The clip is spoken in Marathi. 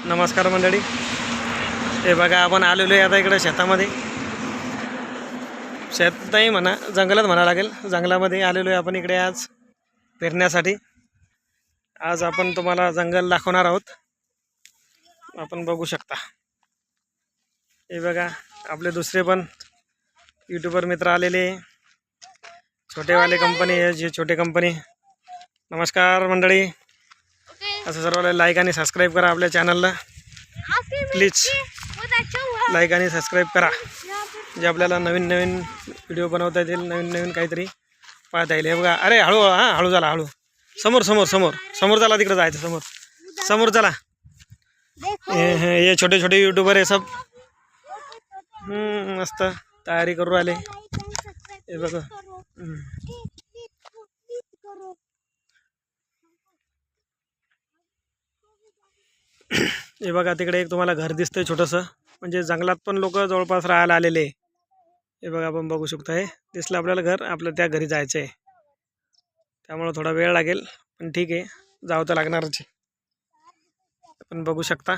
नमस्कार मंडळी. हे बघा आपण आलेलो आहे आता इकडे शेतामध्ये. शेत नाही म्हणा, जंगलात म्हणा लागेल. जंगलामध्ये आलेलो आहे आपण इकडे आज पेरण्यासाठी. आज आपण तुम्हाला जंगल दाखवणार आहोत. आपण बघू शकता. हे बघा आपले दुसरे पण यूट्यूबर मित्र आलेले, छोटेवाले कंपनी आहे, जे छोटे कंपनी. नमस्कार मंडळी. असं सर्वांना लाईक आणि सबस्क्राईब करा आपल्या चॅनलला. प्लीज लाईक आणि सबस्क्राईब करा, जे आपल्याला नवीन नवीन व्हिडिओ बनवता येतील, नवीन नवीन काहीतरी पाहता येईल. हे बघा, अरे हळू, हां हळू झाला, हळू. समोर समोर समोर समोर चला, तिकडे जायचं. समोर समोर चला. हे छोटे छोटे यूट्यूबर आहे सब. मस्त तयारी करू राहिले. हे बघा. हे बघा तिकडे एक तुम्हाला घर दिसतंय छोटंसं. म्हणजे जंगलात पण लोक जवळपास राहायला आलेले. हे बघा आपण बघू शकता. हे दिसलं आपल्याला घर. आपलं त्या घरी जायचं आहे, त्यामुळं थोडा वेळ लागेल, पण ठीक आहे, जावं तर लागणारच. आपण बघू शकता.